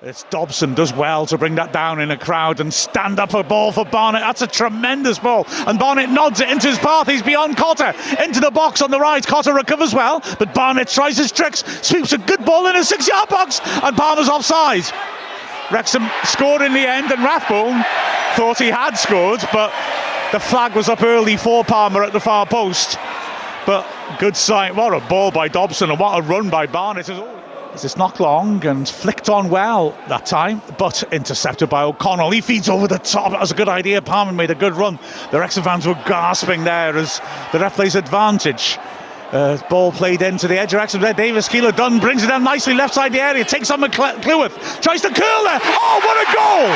It's Dobson does well to bring that down in a crowd and stand up a ball for Barnett. That's a tremendous ball, and Barnett nods it into his path. He's beyond Cotter into the box on the right. Cotter recovers well, but Barnett tries his tricks, sweeps a good ball in a 6-yard box, and Palmer's offside. Wrexham scored in the end, and Rathbone thought he had scored, but the flag was up early for Palmer at the far post. But good sight. What a ball by Dobson, and what a run by Barnett. It's knocked long and flicked on well that time, but intercepted by O'Connell. He feeds over the top. That was a good idea. Palmer made a good run. The Wrexham fans were gasping there as the ref plays advantage. Ball played into the edge of Wrexham there. Davis Keeler-Dunn brings it down nicely left side the area, takes on Cleworth, tries to curl there. Oh, what a goal!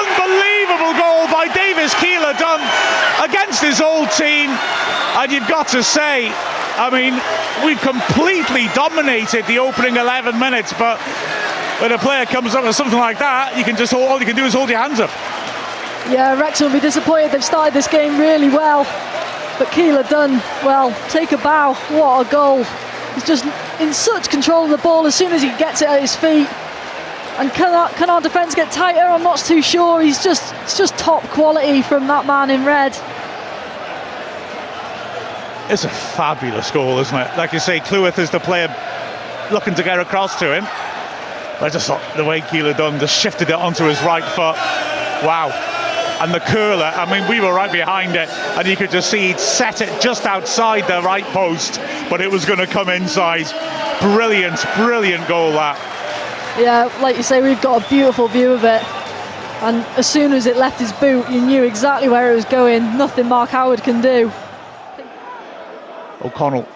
Unbelievable goal by Davis Keeler-Dunn against his old team. And you've got to say, I mean, we've completely dominated the opening 11 minutes, but when a player comes up with something like that, you can just all you can do is hold your hands up. Yeah, Wrexham will be disappointed. They've started this game really well, but Keeler-Dunn, well, take a bow. What a goal! He's just in such control of the ball as soon as he gets it at his feet. And can our defence get tighter? I'm not too sure. It's just top quality from that man in red. It's a fabulous goal, isn't it? Like you say, Cleworth is the player looking to get across to him. But I just thought the way Keeler-Dunn just shifted it onto his right foot. Wow. And the curler, I mean, we were right behind it, and you could just see he'd set it just outside the right post, but it was going to come inside. Brilliant goal, that. Yeah, like you say, we've got a beautiful view of it. And as soon as it left his boot, you knew exactly where it was going. Nothing Mark Howard can do. O'Connell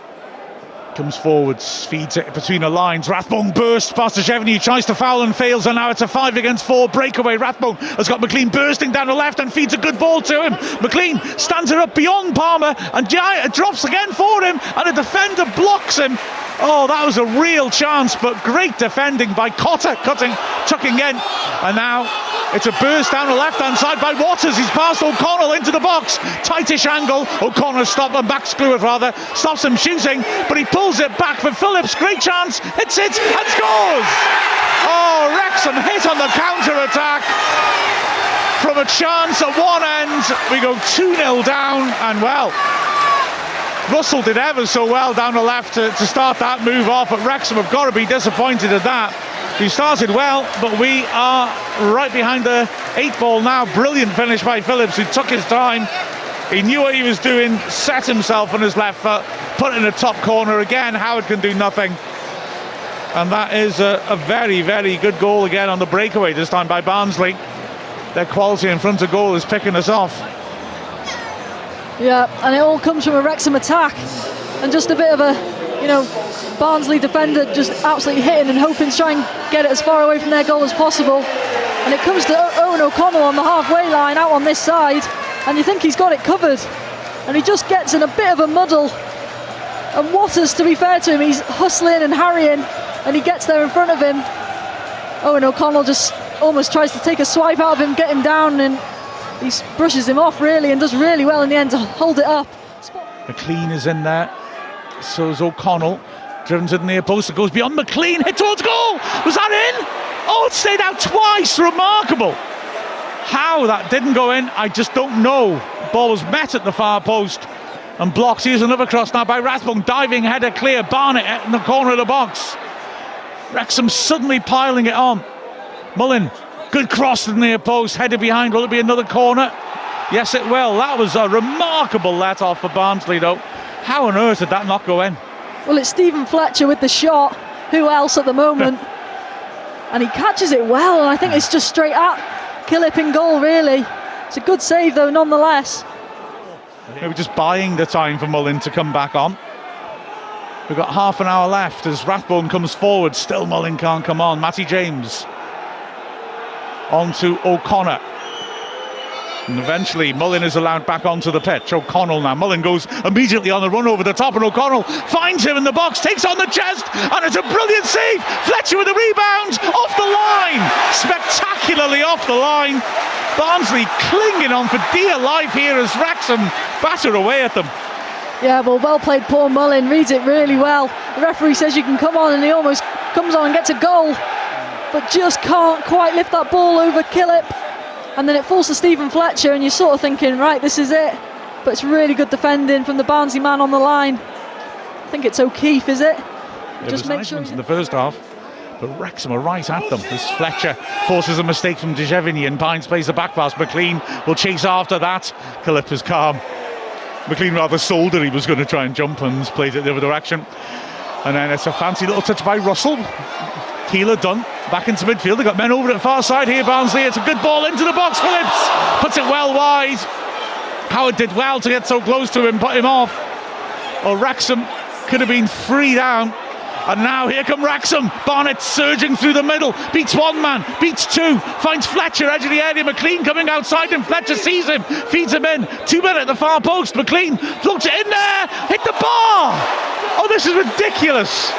comes forwards, feeds it between the lines. Rathbone bursts past Avenue, tries to foul and fails, and now it's a 5 against 4 breakaway. Rathbone has got McLean bursting down the left and feeds a good ball to him. McLean stands it up beyond Palmer, and Giant drops again for him, and a defender blocks him. Oh, that was a real chance, but great defending by Cotter, tucking in. And now it's a burst down the left-hand side by Waters. He's passed O'Connell into the box. Tightish angle. O'Connell stops him, backs Cleworth rather. Stops him shooting, but he pulls it back for Phillips. Great chance. Hits it and scores! Oh, Wrexham hit on the counter-attack. From a chance at one end, we go 2-0 down, and well, Russell did ever so well down the left to start that move off, but Wrexham have got to be disappointed at that. He started well, but we are right behind the 8 ball now. Brilliant finish by Phillips, who took his time. He knew what he was doing, set himself on his left foot, put it in the top corner again. Howard can do nothing. And that is a very, very good goal again on the breakaway, this time by Barnsley. Their quality in front of goal is picking us off. Yeah, and it all comes from a Wrexham attack, and just a bit of a, Barnsley defender just absolutely hitting and hoping to try and get it as far away from their goal as possible. And it comes to Owen O'Connell on the halfway line out on this side, and you think he's got it covered, and he just gets in a bit of a muddle. And Waters, to be fair to him, he's hustling and harrying, and he gets there in front of him. Owen O'Connell just almost tries to take a swipe out of him, get him down, and he brushes him off really and does really well in the end to hold it up. McLean is in there, so is O'Connell. Driven to the near post, it goes beyond McLean, hit towards goal! Was that in? Oh, it stayed out twice, remarkable! How that didn't go in, I just don't know. Ball was met at the far post and blocked. Here's another cross now by Rathbone, diving header clear, Barnett in the corner of the box. Wrexham suddenly piling it on. Mullin, good cross to the near post, headed behind. Will it be another corner? Yes, it will. That was a remarkable let-off for Barnsley, though. How on earth did that not go in? Well, it's Stephen Fletcher with the shot. Who else at the moment? And he catches it well, and I think it's just straight at Killip in goal, really. It's a good save, though, nonetheless. Maybe just buying the time for Mullin to come back on. We've got half an hour left as Rathbone comes forward. Still Mullin can't come on. Matty James on to O'Connor, and eventually Mullin is allowed back onto the pitch. O'Connell now, Mullin goes immediately on the run over the top, and O'Connell finds him in the box, takes on the chest, and it's a brilliant save. Fletcher with the rebound, off the line, spectacularly off the line. Barnsley clinging on for dear life here as Wrexham batter away at them. Yeah, well played Paul Mullin, reads it really well. The referee says you can come on, and he almost comes on and gets a goal. but just can't quite lift that ball over Killip. And then it falls to Stephen Fletcher, and you're sort of thinking, right, this is it. But it's really good defending from the Barnsley man on the line. I think it's O'Keefe, is it? Just make sure in the first half. But Wrexham are right at them. This Fletcher forces a mistake from Dejevny, and Pines plays the back pass. McLean will chase after that. Killip is calm. McLean rather sold it. He was going to try and jump and played it the other direction. And then it's a fancy little touch by Russell. Keeler done. Back into midfield. They've got men over at far side here, Barnsley. It's a good ball into the box. Phillips puts it well wide. Howard did well to get so close to him, put him off. Well, Wrexham could have been 3 down. And now here come Wrexham. Barnett surging through the middle. Beats one man, beats two. Finds Fletcher, edge of the area. McLean coming outside him. Fletcher sees him, feeds him in. 2 men at the far post. McLean floats it in there. Hit the bar. Oh, this is ridiculous.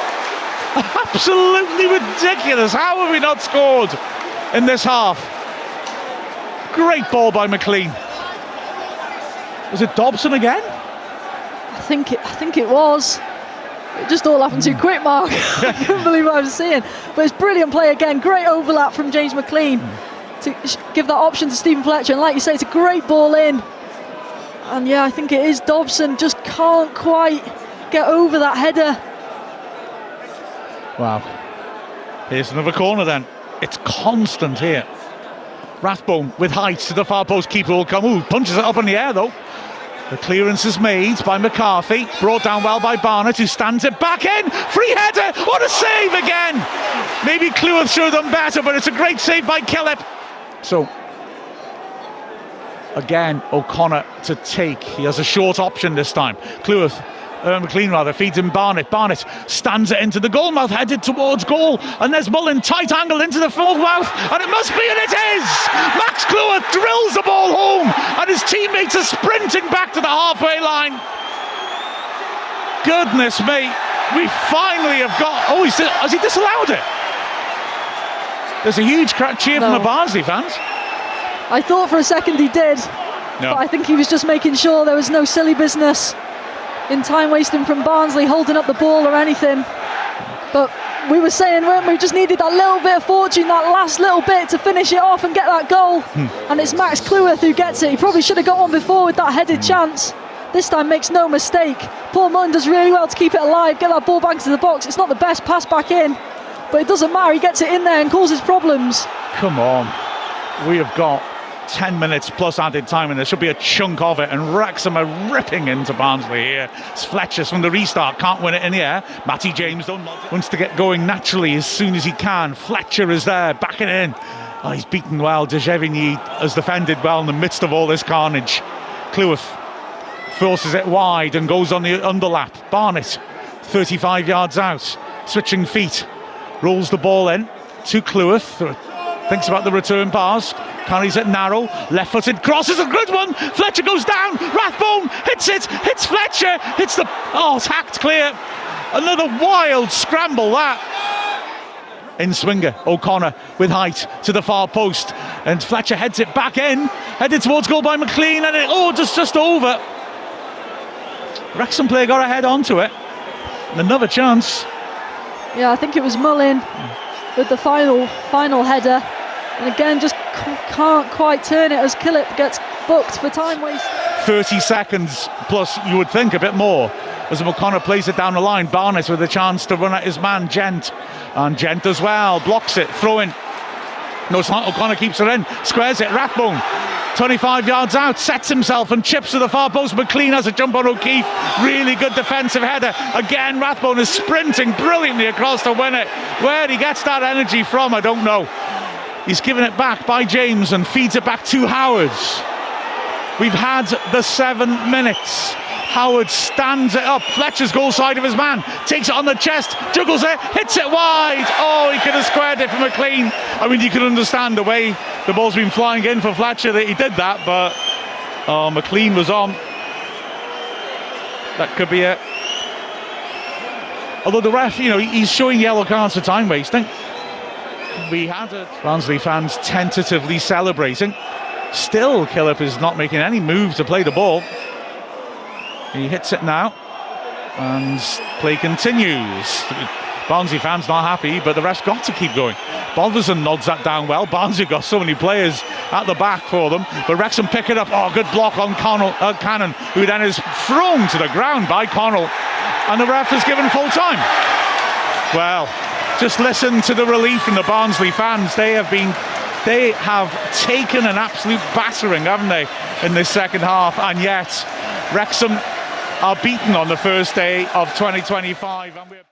Absolutely ridiculous. How have we not scored in this half? Great ball by McLean. Was it Dobson again? I think it was. It just all happened too quick, Mark. I couldn't believe what I was seeing. But it's brilliant play again. Great overlap from James McLean to give that option to Stephen Fletcher. And like you say, it's a great ball in. And yeah, I think it is Dobson. Just can't quite get over that header. Wow. Here's another corner then. It's constant here. Rathbone with height to the far post. Keeper will come. Ooh, punches it up in the air though. The clearance is made by McCarthy, brought down well by Barnett, who stands it back in. Free header, what a save again! Maybe Cleworth should have done better, but it's a great save by Killip. So, again, O'Connor to take. He has a short option this time. McLean feeds him Barnett. Barnett stands it into the goal mouth, headed towards goal, and there's Mullen, tight angle into the full mouth, and it must be, and it is! Max Cleworth drills the ball home, and his teammates are sprinting back to the halfway line. Goodness me, we finally have got... Oh, has he disallowed it? There's a huge cheer from the Barnsley fans. I thought for a second he did, but I think he was just making sure there was no silly business in time wasting from Barnsley holding up the ball or anything. But we were saying, weren't we, just needed that little bit of fortune, that last little bit to finish it off and get that goal. And it's Max Cleworth who gets it. He probably should have got one before with that headed chance. This time makes no mistake. Paul Mullen does really well to keep it alive, get that ball back into the box. It's not the best pass back in, but it doesn't matter. He gets it in there and causes problems. Come on. We have got 10 minutes plus added time, and there should be a chunk of it, and Wrexham are ripping into Barnsley here. It's Fletcher's from the restart, can't win it in the air. Matty James wants to get going naturally as soon as he can. Fletcher is there, backing in. Oh, he's beaten well. Dejevny has defended well in the midst of all this carnage. Cleworth forces it wide and goes on the underlap. Barnett 35 yards out, switching feet, rolls the ball in to Cleworth, thinks about the return pass, carries it narrow, left-footed cross is a good one. Fletcher goes down, Rathbone hits it, hits Fletcher, hits the... Oh, it's hacked clear. Another wild scramble that. In swinger, O'Connor with height to the far post, and Fletcher heads it back in, headed towards goal by McLean, and just over. Wrexham player got a head onto it. Another chance. Yeah, I think it was Mullen with the final header. And again, just can't quite turn it as Killip gets booked for time waste. 30 seconds plus, you would think a bit more, as O'Connor plays it down the line. Barnett with a chance to run at his man, Gent. And Gent as well, blocks it, throw in. No, it's not. O'Connor keeps it in, squares it, Rathbone 25 yards out, sets himself and chips to the far post. McLean has a jump on O'Keefe. Really good defensive header. Again, Rathbone is sprinting brilliantly across to win it. Where he gets that energy from, I don't know. He's given it back by James and feeds it back to Howard. We've had the 7 minutes. Howard stands it up. Fletcher's goal side of his man. Takes it on the chest, juggles it, hits it wide. Oh, he could have squared it for McLean. I mean, you can understand the way the ball's been flying in for Fletcher that he did that, but McLean was on. That could be it. Although the ref, he's showing yellow cards for time wasting. We had Barnsley fans tentatively celebrating. Still, Killip is not making any move to play the ball. He hits it now, and play continues. Barnsley fans not happy, but the ref's got to keep going. Bolverson nods that down well. Barnsley got so many players at the back for them, but Wrexham pick it up. Oh, good block on Cannon, who then is thrown to the ground by Connell, and the ref is given full time. Well, just listen to the relief from the Barnsley fans. They have taken an absolute battering, haven't they, in this second half, and yet Wrexham are beaten on the first day of 2025. And